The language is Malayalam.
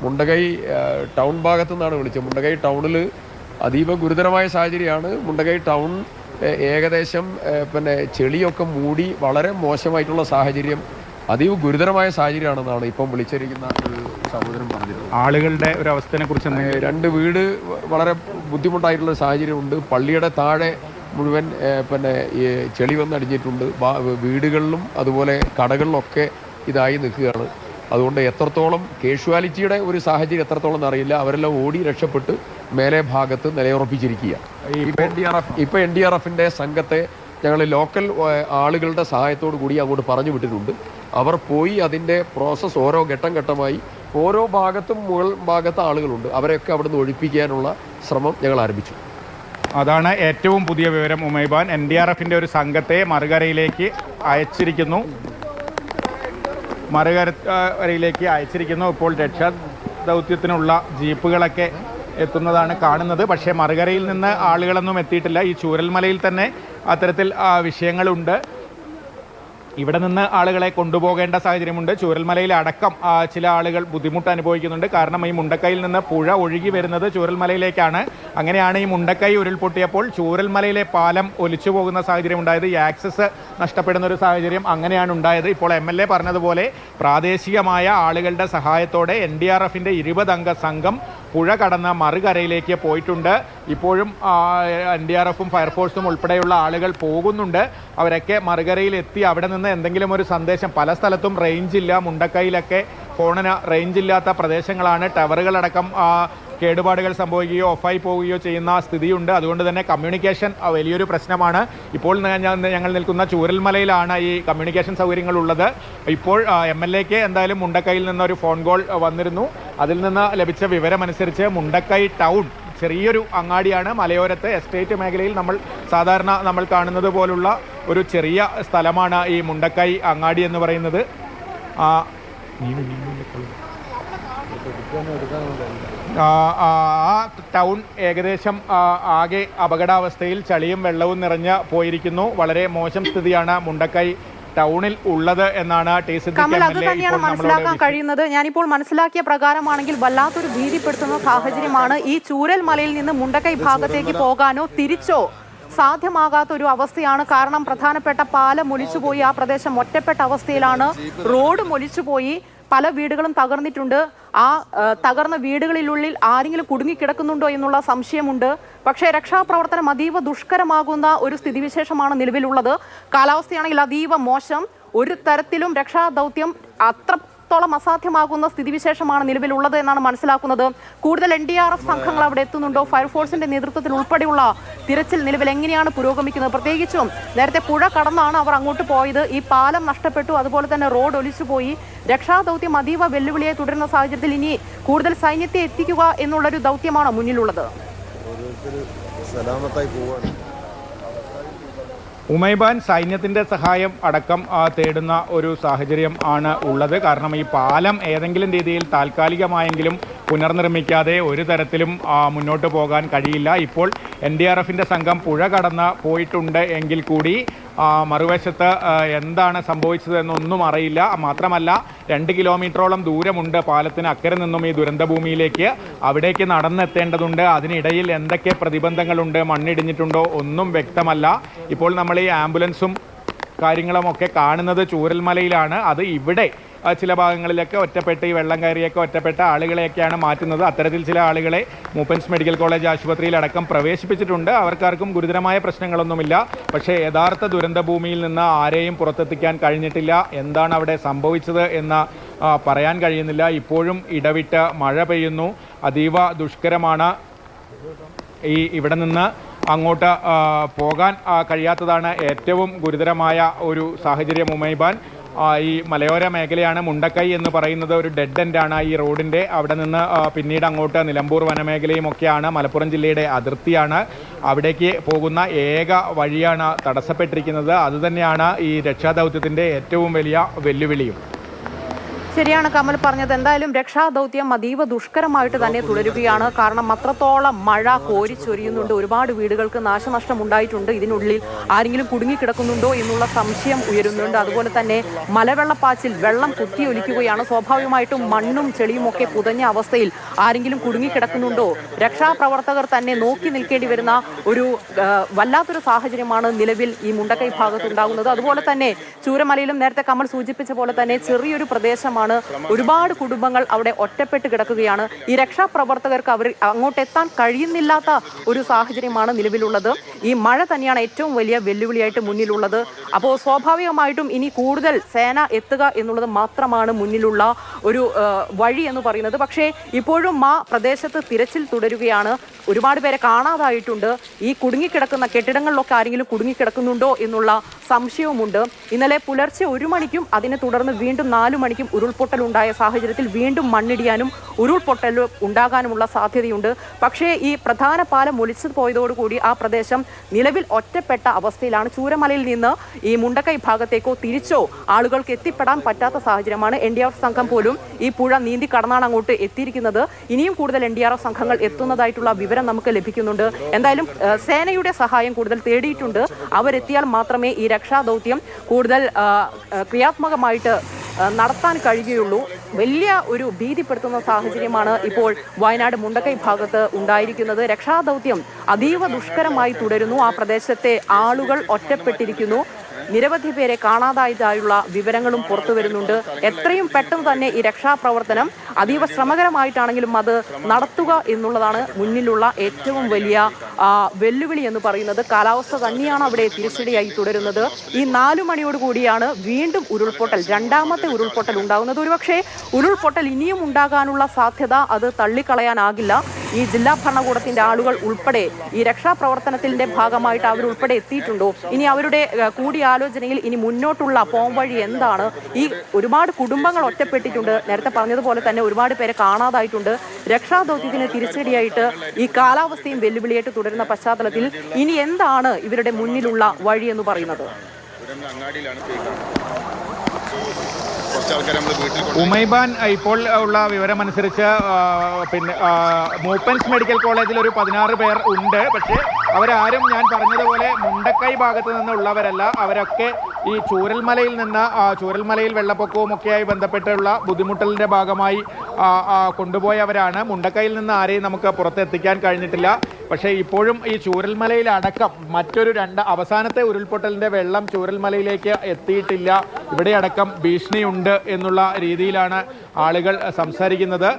മുണ്ടകൈ ടൗൺ ഭാഗത്തു നിന്നാണ് വിളിച്ചത്. മുണ്ടകൈ ടൗണിൽ അതീവ ഗുരുതരമായ സാഹചര്യമാണ്. മുണ്ടകൈ ടൗൺ ഏകദേശം ചെളിയൊക്കെ മൂടി വളരെ മോശമായിട്ടുള്ള സാഹചര്യം, അതീവ ഗുരുതരമായ സാഹചര്യമാണെന്നാണ് ഇപ്പം വിളിച്ചിരിക്കുന്ന ഒരു സഹോദരൻ പറഞ്ഞത്. ആളുകളുടെ ഒരു അവസ്ഥയെ കുറിച്ച് 2 വീട് വളരെ ബുദ്ധിമുട്ടായിട്ടുള്ള സാഹചര്യമുണ്ട്. പള്ളിയുടെ താഴെ മുഴുവൻ ഈ ചെളി വന്നടിഞ്ഞിട്ടുണ്ട്. വീടുകളിലും അതുപോലെ കടകളിലൊക്കെ ഇതായി നിൽക്കുകയാണ്. അതുകൊണ്ട് എത്രത്തോളം കാഷ്വാലിറ്റിയുടെ ഒരു സാഹചര്യം എത്രത്തോളം എന്നറിയില്ല. അവരെല്ലാം ഓടി രക്ഷപ്പെട്ട് മേലെ ഭാഗത്ത് നിലയുറപ്പിച്ചിരിക്കുക. ഇപ്പോൾ NDRFിൻ്റെ സംഘത്തെ ഞങ്ങൾ ലോക്കൽ ആളുകളുടെ സഹായത്തോടു കൂടി അങ്ങോട്ട് പറഞ്ഞു വിട്ടിട്ടുണ്ട്. അവർ പോയി അതിൻ്റെ പ്രോസസ്സ് ഓരോ ഘട്ടം ഘട്ടമായി ഓരോ ഭാഗത്തും മുകൾ ഭാഗത്ത് ആളുകളുണ്ട്, അവരെയൊക്കെ അവിടുന്ന് ഒഴിപ്പിക്കാനുള്ള ശ്രമം ഞങ്ങൾ ആരംഭിച്ചു. അതാണ് ഏറ്റവും പുതിയ വിവരം. ഉമൈബാൻ, NDRFിൻ്റെ ഒരു സംഘത്തെ മറുകരയിലേക്ക് അയച്ചിരിക്കുന്നു. ഇപ്പോൾ രക്ഷാ ദൗത്യത്തിനുള്ള ജീപ്പുകളൊക്കെ എത്തുന്നതാണ് കാണുന്നത്. പക്ഷേ മറുകരയിൽ നിന്ന് ആളുകളൊന്നും എത്തിയിട്ടില്ല. ഈ ചൂരൽമലയിൽ തന്നെ അത്തരത്തിൽ വിഷയങ്ങളുണ്ട്. ഇവിടെ നിന്ന് ആളുകളെ കൊണ്ടുപോകേണ്ട സാഹചര്യമുണ്ട്. ചൂരൽമലയിൽ അടക്കം ചില ആളുകൾ ബുദ്ധിമുട്ട് അനുഭവിക്കുന്നുണ്ട്. കാരണം ഈ മുണ്ടക്കൈയിൽ നിന്ന് പുഴ ഒഴുകി വരുന്നത് ചൂരൽമലയിലേക്കാണ്. അങ്ങനെയാണ് ഈ മുണ്ടക്കൈ ഉരുൾപൊട്ടിയപ്പോൾ ചൂരൽമലയിലെ പാലം ഒലിച്ചു പോകുന്ന സാഹചര്യം ഉണ്ടായത്. ഈ ആക്സസ് നഷ്ടപ്പെടുന്ന ഒരു സാഹചര്യം അങ്ങനെയാണ് ഉണ്ടായത്. ഇപ്പോൾ MLA പറഞ്ഞതുപോലെ പ്രാദേശികമായ ആളുകളുടെ സഹായത്തോടെ NDRFിൻ്റെ 20 അംഗ സംഘം പുഴ കടന്ന മറുകരയിലേക്ക് പോയിട്ടുണ്ട്. ഇപ്പോഴും NDRFും ഫയർഫോഴ്സും ഉൾപ്പെടെയുള്ള ആളുകൾ പോകുന്നുണ്ട്. അവരൊക്കെ മറുകരയിൽ എത്തി അവിടെ നിന്ന് എന്തെങ്കിലും ഒരു സന്ദേശം, പല സ്ഥലത്തും റേഞ്ചില്ല, മുണ്ടക്കൈയിലൊക്കെ ഫോണിന് റേഞ്ചില്ലാത്ത പ്രദേശങ്ങളാണ്. ടവറുകളടക്കം കേടുപാടുകൾ സംഭവിക്കുകയോ ഓഫായി പോവുകയോ ചെയ്യുന്ന സ്ഥിതിയുണ്ട്. അതുകൊണ്ട് തന്നെ കമ്മ്യൂണിക്കേഷൻ വലിയൊരു പ്രശ്നമാണ്. ഇപ്പോൾ ഞങ്ങൾ നിൽക്കുന്ന ചൂരൽമലയിലാണ് ഈ കമ്മ്യൂണിക്കേഷൻ സൗകര്യങ്ങളുള്ളത്. ഇപ്പോൾ MLAക്ക് എന്തായാലും മുണ്ടക്കൈയിൽ നിന്നൊരു ഫോൺ കോൾ വന്നിരുന്നു. അതിൽ നിന്ന് ലഭിച്ച വിവരമനുസരിച്ച് മുണ്ടക്കൈ ടൗൺ ചെറിയൊരു അങ്ങാടിയാണ്. മലയോരത്ത് എസ്റ്റേറ്റ് മേഖലയിൽ സാധാരണ നമ്മൾ കാണുന്നത് പോലുള്ള ഒരു ചെറിയ സ്ഥലമാണ് ഈ മുണ്ടക്കൈ അങ്ങാടി എന്ന് പറയുന്നത്. ടൗൺ ഏകദേശം ആകെ അപകടാവസ്ഥയിൽ ചളിയും വെള്ളവും നിറഞ്ഞ് പോയിരിക്കുന്നു. വളരെ മോശം സ്ഥിതിയാണ് മുണ്ടക്കൈ ടൗണിൽ ഉള്ളത് എന്നാണ് അത് തന്നെയാണ് മനസ്സിലാക്കാൻ കഴിയുന്നത്. ഞാനിപ്പോൾ മനസ്സിലാക്കിയ പ്രകാരമാണെങ്കിൽ വല്ലാത്തൊരു ഭീതിപ്പെടുത്തുന്ന സാഹചര്യമാണ്. ഈ ചൂരൽമലയിൽ നിന്ന് മുണ്ടക്കൈ ഭാഗത്തേക്ക് പോകാനോ തിരിച്ചോ സാധ്യമാകാത്ത ഒരു അവസ്ഥയാണ്. കാരണം പ്രധാനപ്പെട്ട പാലം ഒലിച്ചുപോയി. ആ പ്രദേശം ഒറ്റപ്പെട്ട അവസ്ഥയിലാണ്. റോഡ് ഒലിച്ചുപോയി. പല വീടുകളും തകർന്നിട്ടുണ്ട്. ആ തകർന്ന വീടുകളിലുള്ളിൽ ആരെങ്കിലും കുടുങ്ങിക്കിടക്കുന്നുണ്ടോ എന്നുള്ള സംശയമുണ്ട്. പക്ഷേ രക്ഷാപ്രവർത്തനം അതീവ ദുഷ്കരമാകുന്ന ഒരു സ്ഥിതിവിശേഷമാണ് നിലവിലുള്ളത്. കാലാവസ്ഥയാണെങ്കിൽ അതീവ മോശം. ഒരു തരത്തിലും രക്ഷാദൗത്യം അത്രത്തോളം അസാധ്യമാകുന്ന സ്ഥിതിവിശേഷമാണ് നിലവിലുള്ളത് എന്നാണ് മനസ്സിലാക്കുന്നത്. കൂടുതൽ NDRF സംഘങ്ങൾ അവിടെ എത്തുന്നുണ്ടോ? ഫയർഫോഴ്സിന്റെ നേതൃത്വത്തിൽ ഉൾപ്പെടെയുള്ള തിരച്ചിൽ നിലവിൽ എങ്ങനെയാണ് പുരോഗമിക്കുന്നത്? പ്രത്യേകിച്ചും നേരത്തെ പുഴ കടന്നാണ് അവർ അങ്ങോട്ട് പോയത്. ഈ പാലം നഷ്ടപ്പെട്ടു, അതുപോലെ തന്നെ റോഡ് ഒലിച്ചുപോയി. രക്ഷാദൗത്യം അതീവ വെല്ലുവിളിയെ തുടരുന്ന സാഹചര്യത്തിൽ ഇനി കൂടുതൽ സൈന്യത്തെ എത്തിക്കുക എന്നുള്ളൊരു ദൗത്യമാണ് മുന്നിലുള്ളത്. ഉമൈബാൻ, സൈന്യത്തിൻ്റെ സഹായം അടക്കം തേടുന്ന ഒരു സാഹചര്യം ആണ് ഉള്ളത്. കാരണം ഈ പാലം ഏതെങ്കിലും രീതിയിൽ താൽക്കാലികമായെങ്കിലും പുനർനിർമ്മിക്കാതെ ഒരു തരത്തിലും മുന്നോട്ട് പോകാൻ കഴിയില്ല. ഇപ്പോൾ NDRFിൻ്റെ സംഘം പുഴ കടന്ന് പോയിട്ടുണ്ട് എങ്കിൽ കൂടി മറുവശത്ത് എന്താണ് സംഭവിച്ചതെന്നൊന്നും അറിയില്ല. മാത്രമല്ല 2 കിലോമീറ്ററോളം ദൂരമുണ്ട് പാലത്തിന് അക്കരെ നിന്നും ഈ ദുരന്തഭൂമിയിലേക്ക്. അവിടേക്ക് നടന്നെത്തേണ്ടതുണ്ട്. അതിനിടയിൽ എന്തൊക്കെ പ്രതിബന്ധങ്ങളുണ്ട്, മണ്ണിടിഞ്ഞിട്ടുണ്ടോ ഒന്നും വ്യക്തമല്ല. ഇപ്പോൾ നമ്മൾ ഈ ആംബുലൻസും കാര്യങ്ങളുമൊക്കെ കാണുന്നത് ചൂരൽമലയിലാണ്. അത് ഇവിടെ ചില ഭാഗങ്ങളിലൊക്കെ ഒറ്റപ്പെട്ട് ഈ വെള്ളം കയറിയൊക്കെ ഒറ്റപ്പെട്ട ആളുകളെയൊക്കെയാണ് മാറ്റുന്നത്. അത്തരത്തിൽ ചില ആളുകളെ മൂപ്പൻസ് മെഡിക്കൽ കോളേജ് ആശുപത്രിയിലടക്കം പ്രവേശിപ്പിച്ചിട്ടുണ്ട്. അവർക്കാർക്കും ഗുരുതരമായ പ്രശ്നങ്ങളൊന്നുമില്ല. പക്ഷേ യഥാർത്ഥ ദുരന്തഭൂമിയിൽ നിന്ന് ആരെയും പുറത്തെത്തിക്കാൻ കഴിഞ്ഞിട്ടില്ല. എന്താണ് അവിടെ സംഭവിച്ചത് എന്ന് പറയാൻ കഴിയുന്നില്ല. ഇപ്പോഴും ഇടവിട്ട് മഴ പെയ്യുന്നു. അതീവ ദുഷ്കരമാണ്. ഇവിടെ നിന്ന് അങ്ങോട്ട് പോകാൻ കഴിയാത്തതാണ് ഏറ്റവും ഗുരുതരമായ ഒരു സാഹചര്യം. ഉമൈബാൻ, ഈ മലയോര മേഖലയാണ്. മുണ്ടക്കൈ എന്ന് പറയുന്നത് ഒരു ഡെഡ് എൻഡാണ് ഈ റോഡിൻ്റെ. അവിടെ നിന്ന് പിന്നീട് അങ്ങോട്ട് നിലമ്പൂർ വനമേഖലയും ഒക്കെയാണ്. മലപ്പുറം ജില്ലയുടെ അതിർത്തിയാണ്. അവിടേക്ക് പോകുന്ന ഏക വഴിയാണ് തടസ്സപ്പെട്ടിരിക്കുന്നത്. അതുതന്നെയാണ് ഈ രക്ഷാദൗത്യത്തിൻ്റെ ഏറ്റവും വലിയ വെല്ലുവിളിയും. ശരിയാണ് കമൽ പറഞ്ഞത്. എന്തായാലും രക്ഷാദൗത്യം അതീവ ദുഷ്കരമായിട്ട് തന്നെ തുടരുകയാണ്. കാരണം അത്രത്തോളം മഴ കോരിച്ചൊരിയുന്നുണ്ട്. ഒരുപാട് വീടുകൾക്ക് നാശനഷ്ടം ഉണ്ടായിട്ടുണ്ട്. ഇതിനുള്ളിൽ ആരെങ്കിലും കുടുങ്ങിക്കിടക്കുന്നുണ്ടോ എന്നുള്ള സംശയം ഉയരുന്നുണ്ട്. അതുപോലെ തന്നെ മലവെള്ളപ്പാച്ചിൽ വെള്ളം കുത്തിയൊലിക്കുകയാണ്. സ്വാഭാവികമായിട്ടും മണ്ണും ചെളിയും ഒക്കെ പുതഞ്ഞ അവസ്ഥയിൽ ആരെങ്കിലും കുടുങ്ങിക്കിടക്കുന്നുണ്ടോ? രക്ഷാപ്രവർത്തകർ തന്നെ നോക്കി നിൽക്കേണ്ടി വരുന്ന ഒരു വല്ലാത്തൊരു സാഹചര്യമാണ് നിലവിൽ ഈ മുണ്ടക്കൈ ഭാഗത്തുണ്ടാകുന്നത്. അതുപോലെ തന്നെ ചൂരമലയിലും നേരത്തെ കമൽ സൂചിപ്പിച്ച പോലെ തന്നെ ചെറിയൊരു പ്രദേശമാണ്. ഒരുപാട് കുടുംബങ്ങൾ അവിടെ ഒറ്റപ്പെട്ട് കിടക്കുകയാണ്. ഈ രക്ഷാപ്രവർത്തകർക്ക് അങ്ങോട്ട് എത്താൻ കഴിയുന്നില്ലാത്ത ഒരു സാഹചര്യമാണ് നിലവിലുള്ളത്. ഈ മഴ തന്നെയാണ് ഏറ്റവും വലിയ വെല്ലുവിളിയായിട്ട് മുന്നിലുള്ളത്. അപ്പോൾ സ്വാഭാവികമായിട്ടും ഇനി കൂടുതൽ സേന എത്തുക എന്നുള്ളത് മാത്രമാണ് മുന്നിലുള്ള ഒരു വഴി എന്ന് പറയുന്നത്. പക്ഷേ ഇപ്പോഴും ആ പ്രദേശത്ത് തിരച്ചിൽ തുടരുകയാണ്. ഒരുപാട് പേരെ കാണാതായിട്ടുണ്ട്. ഈ കുടുങ്ങിക്കിടക്കുന്ന കെട്ടിടങ്ങളിലൊക്കെ ആരെങ്കിലും കുടുങ്ങിക്കിടക്കുന്നുണ്ടോ എന്നുള്ള സംശയവുമുണ്ട്. ഇന്നലെ പുലർച്ചെ 1 മണിക്കും അതിനെ തുടർന്ന് വീണ്ടും 4 മണിക്കും ഉരുൾപൊട്ടൽ ഉണ്ടായ സാഹചര്യത്തിൽ വീണ്ടും മണ്ണിടിയാനും ഉരുൾപൊട്ടൽ ഉണ്ടാകാനുമുള്ള സാധ്യതയുണ്ട്. പക്ഷേ ഈ പ്രധാന പാലം ഒലിച്ചു പോയതോടുകൂടി ആ പ്രദേശം നിലവിൽ ഒറ്റപ്പെട്ട അവസ്ഥയിലാണ്. ചൂരമലയിൽ നിന്ന് ഈ മുണ്ടക്കൈ ഭാഗത്തേക്കോ തിരിച്ചോ ആളുകൾക്ക് എത്തിപ്പെടാൻ പറ്റാത്ത സാഹചര്യമാണ്. NDRF സംഘം പോലും ഈ പുഴ നീന്തി കടന്നാണ് അങ്ങോട്ട് എത്തിയിരിക്കുന്നത്. ഇനിയും കൂടുതൽ NDRF സംഘങ്ങൾ എത്തുന്നതായിട്ടുള്ള വിവരം നമുക്ക് ലഭിക്കുന്നുണ്ട്. എന്തായാലും സേനയുടെ സഹായം കൂടുതൽ തേടിയിട്ടുണ്ട്. അവരെത്തിയാൽ മാത്രമേ ഈ രക്ഷാദൗത്യം കൂടുതൽ ക്രിയാത്മകമായിട്ട് നടത്താൻ കഴിയുകയുള്ളൂ. വലിയ ഒരു ഭീതിപ്പെടുത്തുന്ന സാഹചര്യമാണ് ഇപ്പോൾ വയനാട് മുണ്ടക്കൈ ഭാഗത്ത് ഉണ്ടായിരിക്കുന്നത്. രക്ഷാദൗത്യം അതീവ ദുഷ്കരമായി തുടരുന്നു. ആ പ്രദേശത്തെ ആളുകൾ ഒറ്റപ്പെട്ടിരിക്കുന്നു. നിരവധി പേരെ കാണാതായതായുള്ള വിവരങ്ങളും പുറത്തു വരുന്നുണ്ട്. എത്രയും പെട്ടെന്ന് തന്നെ ഈ രക്ഷാപ്രവർത്തനം അതീവ ശ്രമകരമായിട്ടാണെങ്കിലും അത് നടത്തുക എന്നുള്ളതാണ് മുന്നിലുള്ള ഏറ്റവും വലിയ വെല്ലുവിളി എന്ന് പറയുന്നത്. കാലാവസ്ഥ തന്നെയാണ് അവിടെ തിരിച്ചടിയായി തുടരുന്നത്. ഈ 4 മണിയോട് കൂടിയാണ് വീണ്ടും ഉരുൾപൊട്ടൽ, രണ്ടാമത്തെ ഉരുൾപൊട്ടൽ ഉണ്ടാകുന്നത്. ഒരുപക്ഷെ ഉരുൾപൊട്ടൽ ഇനിയും ഉണ്ടാകാനുള്ള സാധ്യത അത് തള്ളിക്കളയാനാകില്ല. ഈ ജില്ലാ ഭരണകൂടത്തിന്റെ ആളുകൾ ഉൾപ്പെടെ ഈ രക്ഷാപ്രവർത്തനത്തിന്റെ ഭാഗമായിട്ട് അവരുൾപ്പെടെ എത്തിയിട്ടുണ്ടോ? ഇനി അവരുടെ കൂടിയാലോചനയിൽ ഇനി മുന്നോട്ടുള്ള പോംവഴി എന്താണ്? ഈ ഒരുപാട് കുടുംബങ്ങൾ ഒറ്റപ്പെട്ടിട്ടുണ്ട്. നേരത്തെ പറഞ്ഞതുപോലെ തന്നെ ഒരുപാട് പേരെ കാണാതായിട്ടുണ്ട്. രക്ഷാദൗത്യത്തിന് തിരിച്ചടിയായിട്ട് ഈ കാലാവസ്ഥയും വെല്ലുവിളിയായിട്ട് തുടരുന്ന പശ്ചാത്തലത്തിൽ ഇനി എന്താണ് ഇവരുടെ മുന്നിലുള്ള വഴി എന്ന് പറയുന്നത്? ഉമൈബാൻ, ഇപ്പോൾ ഉള്ള വിവരമനുസരിച്ച് പിന്നെ മൂപ്പൻസ് മെഡിക്കൽ കോളേജിൽ ഒരു 16 പേർ ഉണ്ട്. പക്ഷേ അവരാരും ഞാൻ പറഞ്ഞതുപോലെ മുണ്ടക്കൈ ഭാഗത്ത് നിന്നുള്ളവരല്ല. അവരൊക്കെ ഈ ചൂരൽമലയിൽ വെള്ളപ്പൊക്കവും ഒക്കെയായി ബന്ധപ്പെട്ടുള്ള ബുദ്ധിമുട്ടലിൻ്റെ ഭാഗമായി കൊണ്ടുപോയവരാണ്. മുണ്ടക്കൈയിൽ നിന്ന് ആരെയും നമുക്ക് പുറത്തെത്തിക്കാൻ കഴിഞ്ഞിട്ടില്ല. പക്ഷേ ഇപ്പോഴും ഈ ചൂരൽമലയിൽ അടക്കം മറ്റൊരു അവസാനത്തെ ഉരുൾപൊട്ടലിൻ്റെ വെള്ളം ചൂരൽമലയിലേക്ക് എത്തിയിട്ടില്ല. ഇവിടെ അടക്കം ഭീഷണിയുണ്ട് എന്നുള്ള രീതിയിലാണ് ആളുകൾ സംസാരിക്കുന്നത്.